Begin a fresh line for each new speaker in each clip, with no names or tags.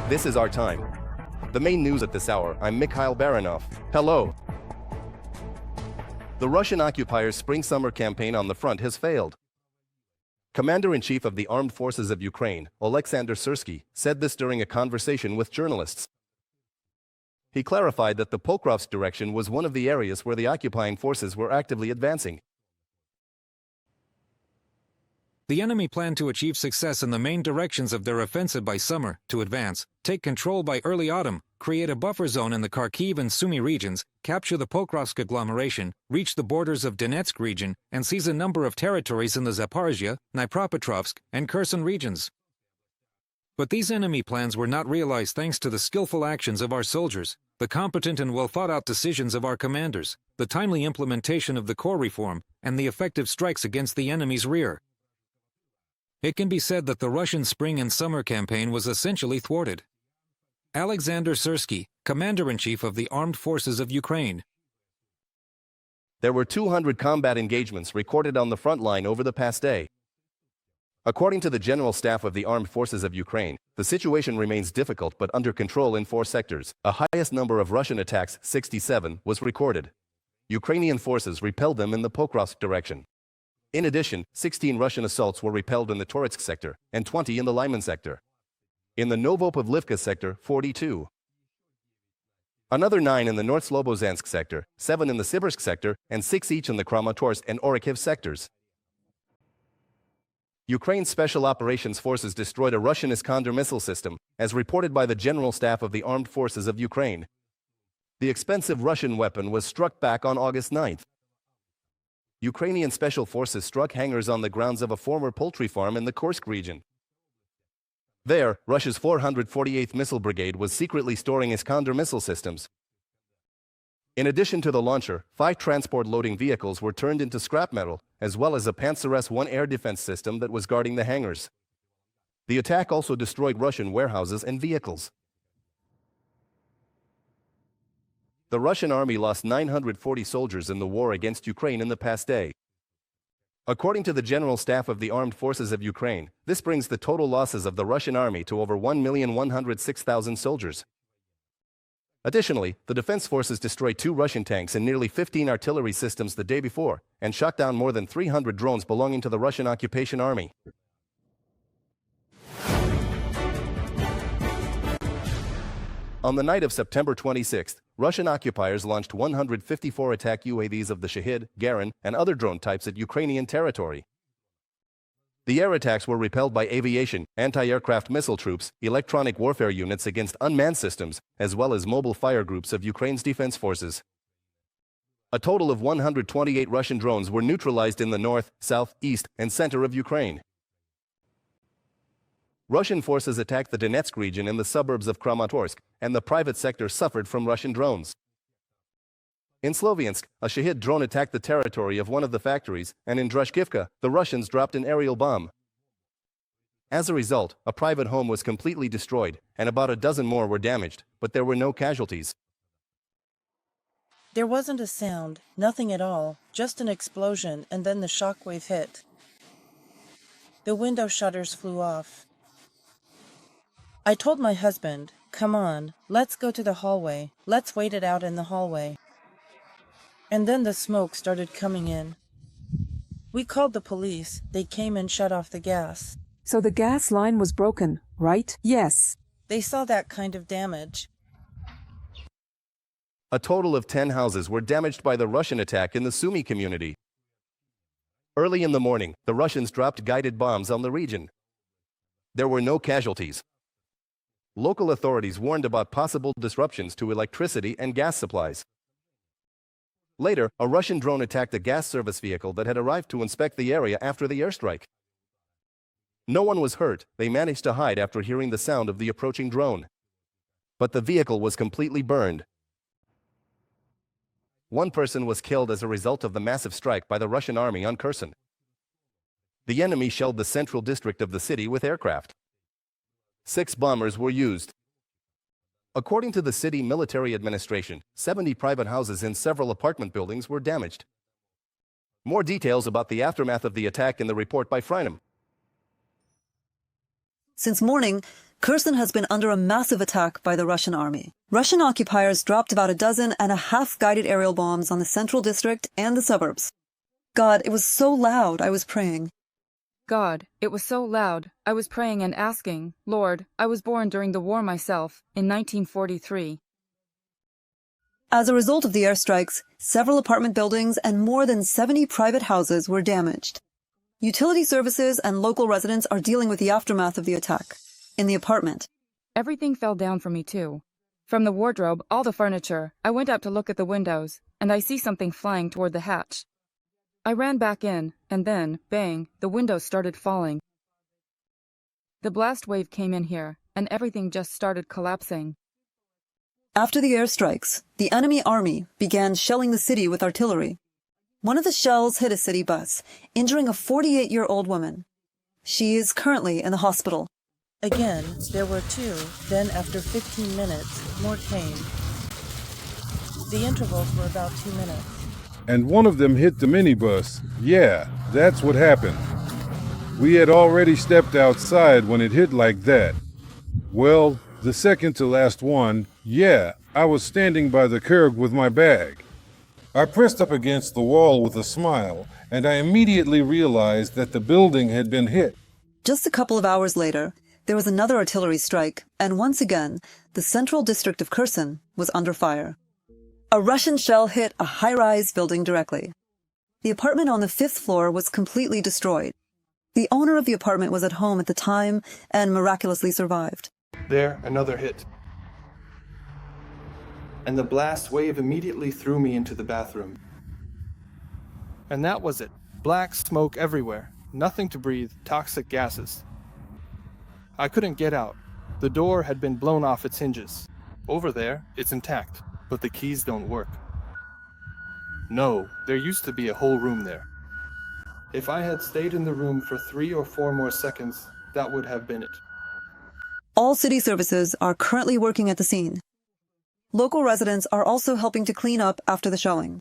This is our time. The main news at this hour, I'm Mikhail Baranov. Hello. The Russian occupiers' spring-summer campaign on the front has failed. Commander-in-Chief of the Armed Forces of Ukraine, Oleksandr Syrskyi, said this during a conversation with journalists. He clarified that the Pokrovsk direction was one of the areas where the occupying forces were actively advancing.
The enemy planned to achieve success in the main directions of their offensive by summer, to advance, take control by early autumn, create a buffer zone in the Kharkiv and Sumy regions, capture the Pokrovsk agglomeration, reach the borders of Donetsk region, and seize a number of territories in the Zaporizhia, Dnipropetrovsk, and Kherson regions. But these enemy plans were not realized thanks to the skillful actions of our soldiers, the competent and well-thought-out decisions of our commanders, the timely implementation of the core reform, and the effective strikes against the enemy's rear. It can be said that the Russian spring and summer campaign was essentially thwarted. Oleksandr Syrskyi, Commander-in-Chief of the Armed Forces of Ukraine.
There were 200 combat engagements recorded on the front line over the past day. According to the General Staff of the Armed Forces of Ukraine, the situation remains difficult but under control in 4 sectors. A highest number of Russian attacks, 67, was recorded. Ukrainian forces repelled them in the Pokrovsk direction. In addition, 16 Russian assaults were repelled in the Toretsk sector, and 20 in the Lyman sector. In the Novopavlivka sector, 42. Another 9 in the North Slobozhansk sector, 7 in the Syrskyi sector, and 6 each in the Kramatorsk and Orekhiv sectors. Ukraine's Special Operations Forces destroyed a Russian Iskander missile system, as reported by the General Staff of the Armed Forces of Ukraine. The expensive Russian weapon was struck back on August 9. Ukrainian Special Forces struck hangars on the grounds of a former poultry farm in the Kursk region. There, Russia's 448th Missile Brigade was secretly storing Iskander missile systems. In addition to the launcher, 5 transport loading vehicles were turned into scrap metal, as well as a Panzer S-1 air defense system that was guarding the hangars. The attack also destroyed Russian warehouses and vehicles. The Russian army lost 940 soldiers in the war against Ukraine in the past day. According to the General Staff of the Armed Forces of Ukraine, this brings the total losses of the Russian army to over 1,106,000 soldiers. Additionally, the defense forces destroyed 2 Russian tanks and nearly 15 artillery systems the day before, and shot down more than 300 drones belonging to the Russian occupation army. On the night of September 26, Russian occupiers launched 154 attack UAVs of the Shahid, Garin, and other drone types at Ukrainian territory. The air attacks were repelled by aviation, anti-aircraft missile troops, electronic warfare units against unmanned systems, as well as mobile fire groups of Ukraine's defense forces. A total of 128 Russian drones were neutralized in the north, south, east, and center of Ukraine. Russian forces attacked the Donetsk region in the suburbs of Kramatorsk, and the private sector suffered from Russian drones. In Sloviansk, a Shahid drone attacked the territory of one of the factories, and in Drushkivka, the Russians dropped an aerial bomb. As a result, a private home was completely destroyed, and about a dozen more were damaged, but there were no casualties.
There wasn't a sound, nothing at all, just an explosion, and then the shockwave hit. The window shutters flew off. I told my husband, "Come on, let's go to the hallway, let's wait it out in the hallway." And then the smoke started coming in. We called the police, they came and shut off the gas.
So the gas line was broken, right? Yes.
They saw that kind of damage.
A total of 10 houses were damaged by the Russian attack in the Sumy community. Early in the morning, the Russians dropped guided bombs on the region. There were no casualties. Local authorities warned about possible disruptions to electricity and gas supplies. Later, a Russian drone attacked a gas service vehicle that had arrived to inspect the area after the airstrike. No one was hurt, they managed to hide after hearing the sound of the approaching drone. But the vehicle was completely burned. One person was killed as a result of the massive strike by the Russian army on Kherson. The enemy shelled the central district of the city with aircraft. 6 bombers were used. According to the city military administration, 70 private houses in several apartment buildings were damaged. More details about the aftermath of the attack in the report by Frontline.
Since morning, Kherson has been under a massive attack by the Russian army. Russian occupiers dropped about 12.5 guided aerial bombs on the central district and the suburbs. God, it was so loud, I was praying.
God, it was so loud, I was praying and asking, Lord, I was born during the war myself, in 1943.
As a result of the airstrikes, several apartment buildings and more than 70 private houses were damaged. Utility services and local residents are dealing with the aftermath of the attack. In the apartment,
Everything fell down for me too. From the wardrobe, all the furniture, I went out to look at the windows, and I see something flying toward the hatch. I ran back in, and then, bang, the windows started falling. The blast wave came in here, and everything just started collapsing.
After the airstrikes, the enemy army began shelling the city with artillery. One of the shells hit a city bus, injuring a 48-year-old woman. She is currently in the hospital.
Again, there were two, then after 15 minutes, more came. The intervals were about 2 minutes.
And one of them hit the minibus. Yeah, that's what happened. We had already stepped outside when it hit like that. Well, the second to last one, yeah, I was standing by the curb with my bag. I pressed up against the wall with a smile, and I immediately realized that the building had been hit.
Just a couple of hours later, there was another artillery strike, and once again, the central district of Kherson was under fire. A Russian shell hit a high-rise building directly. The apartment on the 5th floor was completely destroyed. The owner of the apartment was at home at the time and miraculously survived.
There, another hit. And the blast wave immediately threw me into the bathroom. And that was it. Black smoke everywhere. Nothing to breathe, toxic gases. I couldn't get out. The door had been blown off its hinges. Over there, it's intact, but the keys don't work. No, there used to be a whole room there. If I had stayed in the room for 3 or 4 more seconds, that would have been it.
All city services are currently working at the scene. Local residents are also helping to clean up after the shelling.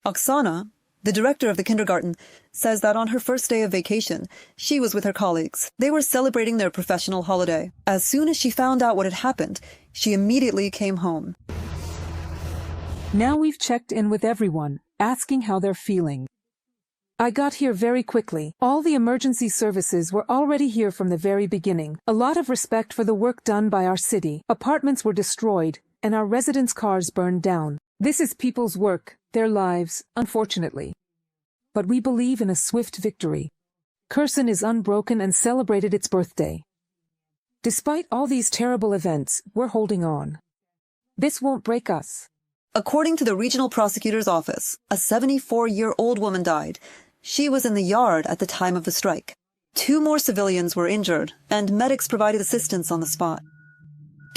Oksana, the director of the kindergarten, says that on her first day of vacation, she was with her colleagues. They were celebrating their professional holiday. As soon as she found out what had happened, she immediately came home.
Now we've checked in with everyone, asking how they're feeling. I got here very quickly. All the emergency services were already here from the very beginning. A lot of respect for the work done by our city. Apartments were destroyed, and our residents' cars burned down. This is people's work, their lives, unfortunately. But we believe in a swift victory. Kherson is unbroken and celebrated its birthday. Despite all these terrible events, we're holding on. This won't break us.
According to the regional prosecutor's office, a 74-year-old woman died. She was in the yard at the time of the strike. 2 more civilians were injured, and medics provided assistance on the spot.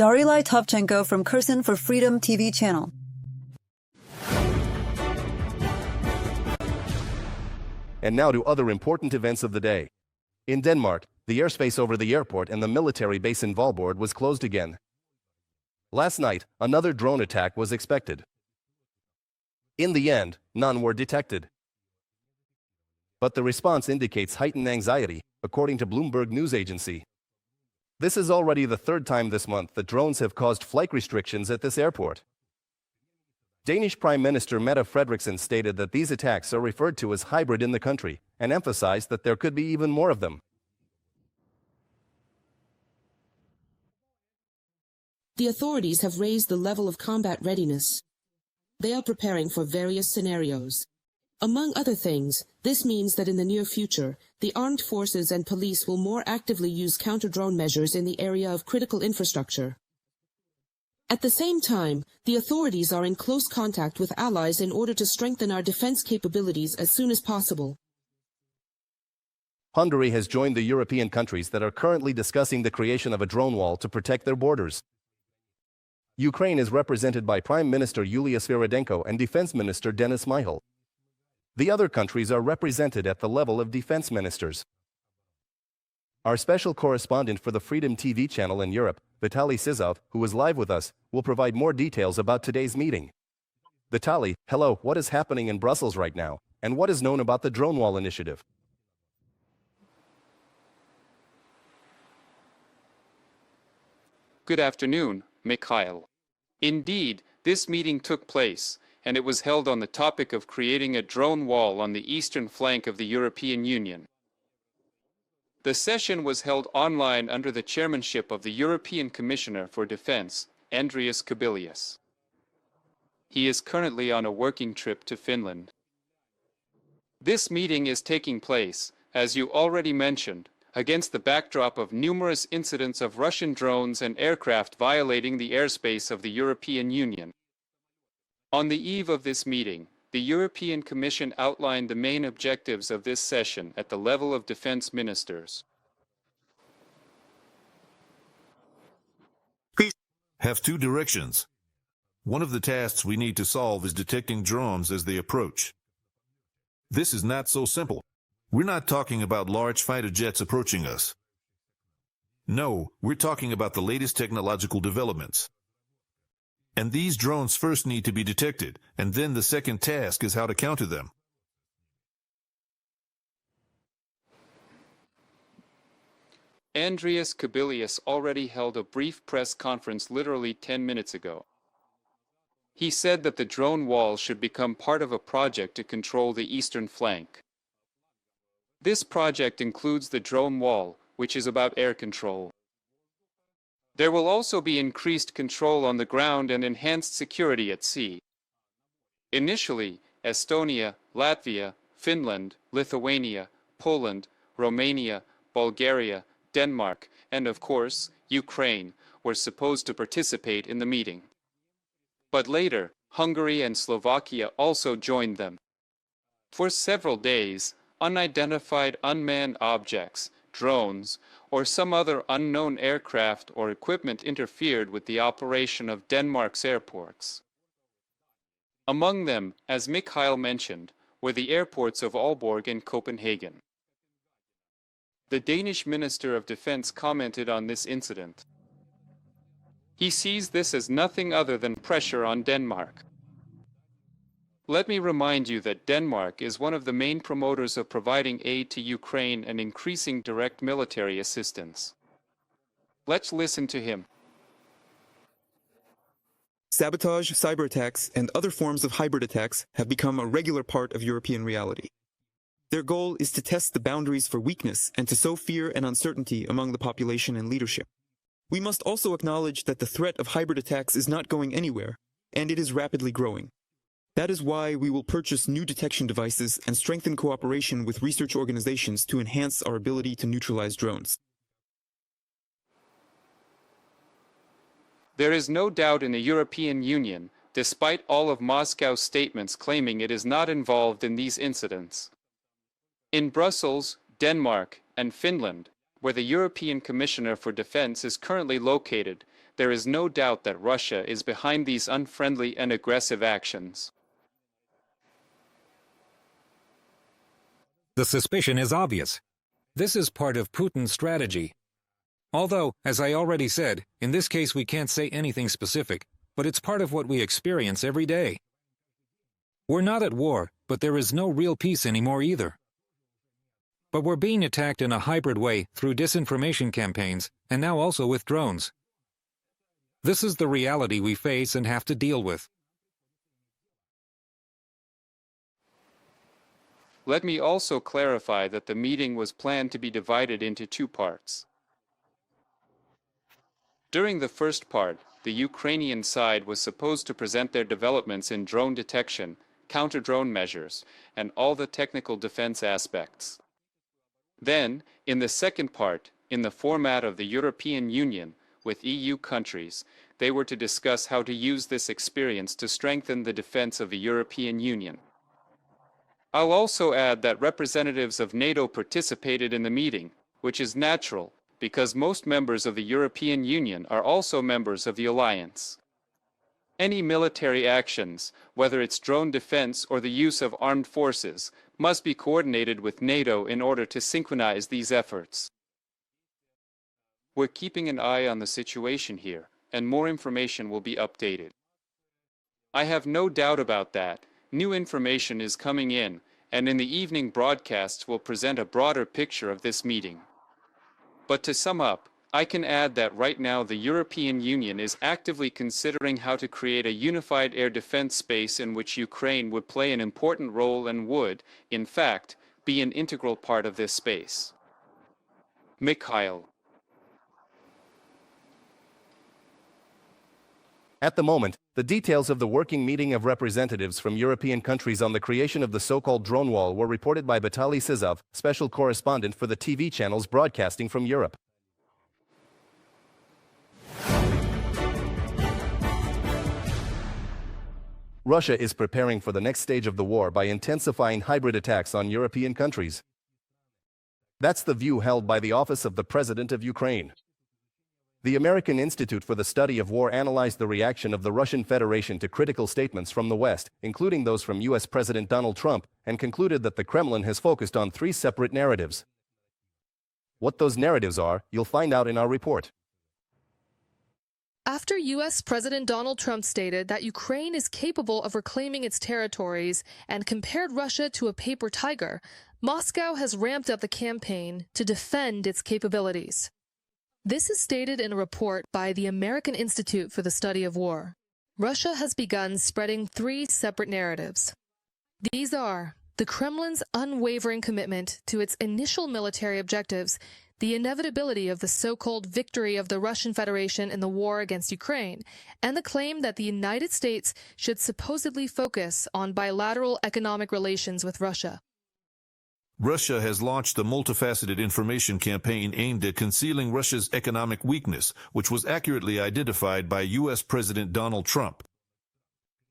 Darilai Tovchenko from Kherson for Freedom TV channel.
And now to other important events of the day. In Denmark, the airspace over the airport and the military base in Valborg was closed again. Last night, another drone attack was expected. In the end, none were detected. But the response indicates heightened anxiety, according to Bloomberg News Agency. This is already the 3rd time this month that drones have caused flight restrictions at this airport. Danish Prime Minister Mette Frederiksen stated that these attacks are referred to as hybrid in the country, and emphasized that there could be even more of them.
The authorities have raised the level of combat readiness. They are preparing for various scenarios. Among other things, this means that in the near future, the armed forces and police will more actively use counter-drone measures in the area of critical infrastructure. At the same time, the authorities are in close contact with allies in order to strengthen our defense capabilities as soon as possible.
Hungary has joined the European countries that are currently discussing the creation of a drone wall to protect their borders. Ukraine is represented by Prime Minister Yulia Sviridenko and Defense Minister Denis Mihal. The other countries are represented at the level of defense ministers. Our special correspondent for the Freedom TV channel in Europe, Vitaly Sizov, who is live with us, will provide more details about today's meeting. Vitaly, hello, what is happening in Brussels right now, and what is known about the drone wall initiative?
Good afternoon, Mikhail. Indeed, this meeting took place, and it was held on the topic of creating a drone wall on the eastern flank of the European Union. The session was held online under the chairmanship of the European Commissioner for Defense, Andrius Kubilius. He is currently on a working trip to Finland. This meeting is taking place, as you already mentioned, against the backdrop of numerous incidents of Russian drones and aircraft violating the airspace of the European Union. On the eve of this meeting, the European Commission outlined the main objectives of this session at the level of defense ministers.
Have two directions. One of the tasks we need to solve is detecting drones as they approach. This is not so simple. We're not talking about large fighter jets approaching us. No, we're talking about the latest technological developments. And these drones first need to be detected, and then the second task is how to counter them.
Andrius Kubilius already held a brief press conference literally 10 minutes ago. He said that the drone wall should become part of a project to control the eastern flank. This project includes the drone wall, which is about air control. There will also be increased control on the ground and enhanced security at sea. Initially, Estonia, Latvia, Finland, Lithuania, Poland, Romania, Bulgaria, Denmark, and of course, Ukraine were supposed to participate in the meeting. But later, Hungary and Slovakia also joined them. For several days, unidentified unmanned objects, drones, or some other unknown aircraft or equipment interfered with the operation of Denmark's airports. Among them, as Mikhail mentioned, were the airports of Aalborg and Copenhagen. The Danish Minister of Defense commented on this incident. He sees this as nothing other than pressure on Denmark. Let me remind you that Denmark is one of the main promoters of providing aid to Ukraine and increasing direct military assistance. Let's listen to him.
Sabotage, cyber attacks, and other forms of hybrid attacks have become a regular part of European reality. Their goal is to test the boundaries for weakness and to sow fear and uncertainty among the population and leadership. We must also acknowledge that the threat of hybrid attacks is not going anywhere, and it is rapidly growing. That is why we will purchase new detection devices and strengthen cooperation with research organizations to enhance our ability to neutralize drones.
There is no doubt in the European Union, despite all of Moscow's statements claiming it is not involved in these incidents. In Brussels, Denmark, and Finland, where the European Commissioner for Defense is currently located, there is no doubt that Russia is behind these unfriendly and aggressive actions.
The suspicion is obvious. This is part of Putin's strategy. Although, as I already said, in this case we can't say anything specific, but it's part of what we experience every day. We're not at war, but there is no real peace anymore either. But we're being attacked in a hybrid way through disinformation campaigns, and now also with drones. This is the reality we face and have to deal with.
Let me also clarify that the meeting was planned to be divided into two parts. During the first part, the Ukrainian side was supposed to present their developments in drone detection, counter-drone measures, and all the technical defense aspects. Then, in the second part, in the format of the European Union, with EU countries, they were to discuss how to use this experience to strengthen the defense of the European Union. I'll also add that representatives of NATO participated in the meeting, which is natural, because most members of the European Union are also members of the alliance. Any military actions, whether it's drone defense or the use of armed forces, must be coordinated with NATO in order to synchronize these efforts. We're keeping an eye on the situation here, and more information will be updated. I have no doubt about that. New information is coming in, and in the evening broadcasts will present a broader picture of this meeting. But to sum up, I can add that right now the European Union is actively considering how to create a unified air defense space in which Ukraine would play an important role and would, in fact, be an integral part of this space. Mikhail.
At the moment, the details of the working meeting of representatives from European countries on the creation of the so-called drone wall were reported by Vitaly Sizov, special correspondent for the TV channels broadcasting from Europe. Russia is preparing for the next stage of the war by intensifying hybrid attacks on European countries. That's the view held by the Office of the President of Ukraine. The American Institute for the Study of War analyzed the reaction of the Russian Federation to critical statements from the West, including those from US President Donald Trump, and concluded that the Kremlin has focused on 3 separate narratives. What those narratives are, you'll find out in our report.
After U.S. President Donald Trump stated that Ukraine is capable of reclaiming its territories and compared Russia to a paper tiger, Moscow has ramped up the campaign to defend its capabilities. This is stated in a report by the American Institute for the Study of War. Russia has begun spreading 3 separate narratives. These are the Kremlin's unwavering commitment to its initial military objectives, the inevitability of the so-called victory of the Russian Federation in the war against Ukraine, and the claim that the United States should supposedly focus on bilateral economic relations with Russia.
Russia has launched a multifaceted information campaign aimed at concealing Russia's economic weakness, which was accurately identified by U.S. President Donald Trump.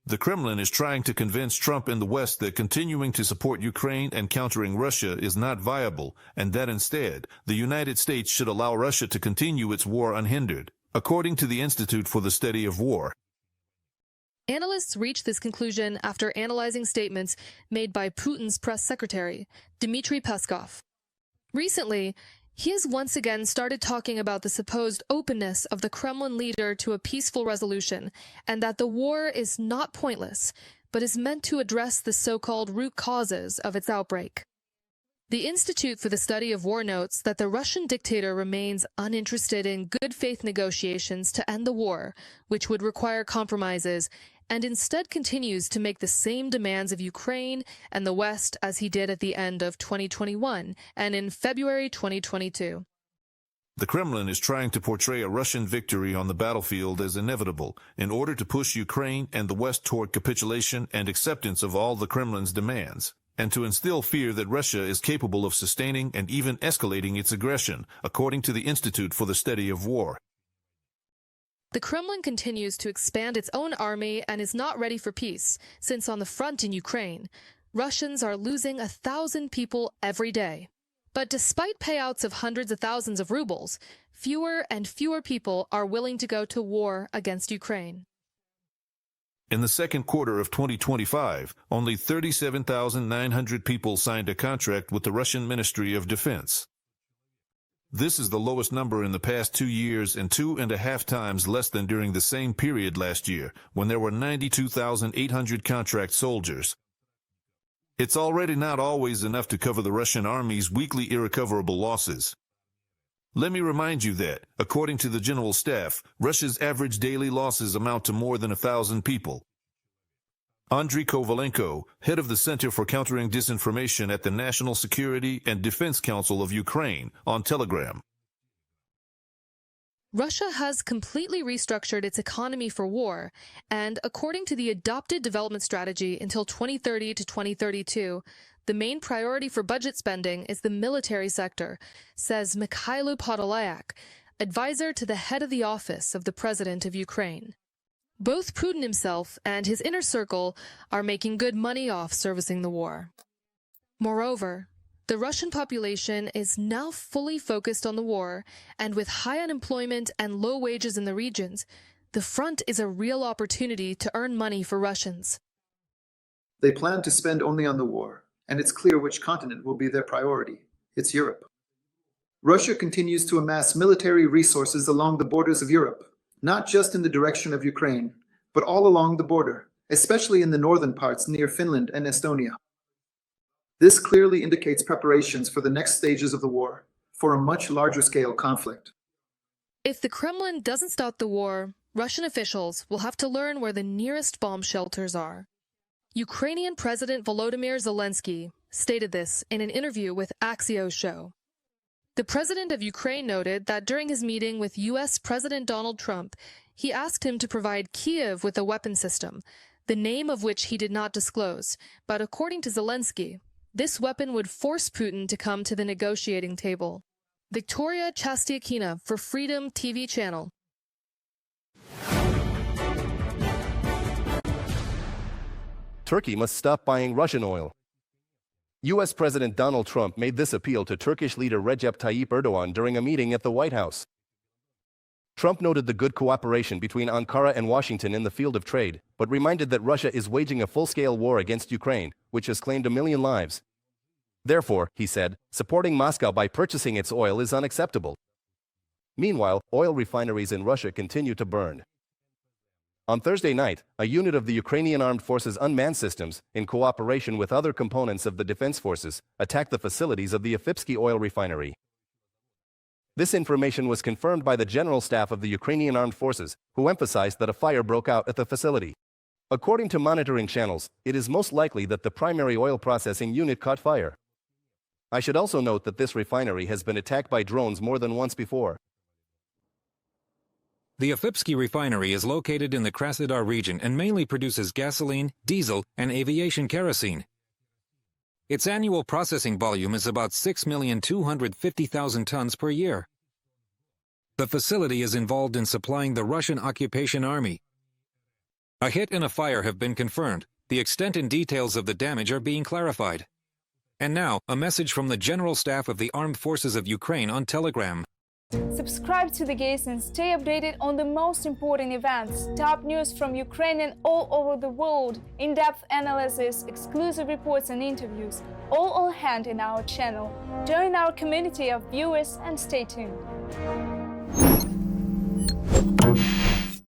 The Kremlin is trying to convince Trump and the West that continuing to support Ukraine and countering Russia is not viable, and that instead, the United States should allow Russia to continue its war unhindered, according to the Institute for the Study of War.
Analysts reached this conclusion after analyzing statements made by Putin's press secretary, Dmitry Peskov. Recently, he has once again started talking about the supposed openness of the Kremlin leader to a peaceful resolution, and that the war is not pointless, but is meant to address the so-called root causes of its outbreak. The Institute for the Study of War notes that the Russian dictator remains uninterested in good faith negotiations to end the war, which would require compromises, and instead continues to make the same demands of Ukraine and the West as he did at the end of 2021 and in February 2022.
The Kremlin is trying to portray a Russian victory on the battlefield as inevitable in order to push Ukraine and the West toward capitulation and acceptance of all the Kremlin's demands, and to instill fear that Russia is capable of sustaining and even escalating its aggression, according to the Institute for the Study of War.
The Kremlin continues to expand its own army and is not ready for peace, since on the front in Ukraine, Russians are losing 1,000 people every day. But despite payouts of hundreds of thousands of rubles, fewer and fewer people are willing to go to war against Ukraine.
In the second quarter of 2025, only 37,900 people signed a contract with the Russian Ministry of Defense. This is the lowest number in the past 2 years and 2.5 times less than during the same period last year, when there were 92,800 contract soldiers. It's already not always enough to cover the Russian army's weekly irrecoverable losses. Let me remind you that, according to the General Staff, Russia's average daily losses amount to more than 1,000 people. Andriy Kovalenko, head of the Center for Countering Disinformation at the National Security and Defense Council of Ukraine, on Telegram.
Russia has completely restructured its economy for war, and according to the adopted development strategy until 2030 to 2032, the main priority for budget spending is the military sector, says Mikhailo Podolyak, advisor to the head of the office of the President of Ukraine. Both Putin himself and his inner circle are making good money off servicing the war. Moreover, the Russian population is now fully focused on the war, and with high unemployment and low wages in the regions, the front is a real opportunity to earn money for Russians.
They plan to spend only on the war, and it's clear which continent will be their priority. It's Europe. Russia continues to amass military resources along the borders of Europe, not just in the direction of Ukraine, but all along the border, especially in the northern parts near Finland and Estonia. This clearly indicates preparations for the next stages of the war, for a much larger scale conflict.
If the Kremlin doesn't stop the war, Russian officials will have to learn where the nearest bomb shelters are. Ukrainian President Volodymyr Zelensky stated this in an interview with Axios show. The president of Ukraine noted that during his meeting with U.S. President Donald Trump, he asked him to provide Kiev with a weapon system, the name of which he did not disclose, but according to Zelensky, this weapon would force Putin to come to the negotiating table. Victoria Chastiakina for Freedom TV channel.
Turkey must stop buying Russian oil. U.S. President Donald Trump made this appeal to Turkish leader Recep Tayyip Erdogan during a meeting at the White House. Trump noted the good cooperation between Ankara and Washington in the field of trade, but reminded that Russia is waging a full-scale war against Ukraine, which has claimed 1 million lives. Therefore, he said, supporting Moscow by purchasing its oil is unacceptable. Meanwhile, oil refineries in Russia continue to burn. On Thursday night, a unit of the Ukrainian Armed Forces unmanned systems, in cooperation with other components of the defense forces, attacked the facilities of the Syrskyi oil refinery. This information was confirmed by the General Staff of the Ukrainian Armed Forces, who emphasized that a fire broke out at the facility. According to monitoring channels, it is most likely that the primary oil processing unit caught fire. I should also note that this refinery has been attacked by drones more than once before.
The Syrskyi refinery is located in the Krasnodar region and mainly produces gasoline, diesel, and aviation kerosene. Its annual processing volume is about 6,250,000 tons per year. The facility is involved in supplying the Russian occupation army. A hit and a fire have been confirmed. The extent and details of the damage are being clarified. And now, a message from the General Staff of the Armed Forces of Ukraine on Telegram.
Subscribe to The Gaze and stay updated on the most important events, top news from Ukraine and all over the world, in-depth analysis, exclusive reports and interviews, all on hand in our channel. Join our community of viewers and stay tuned.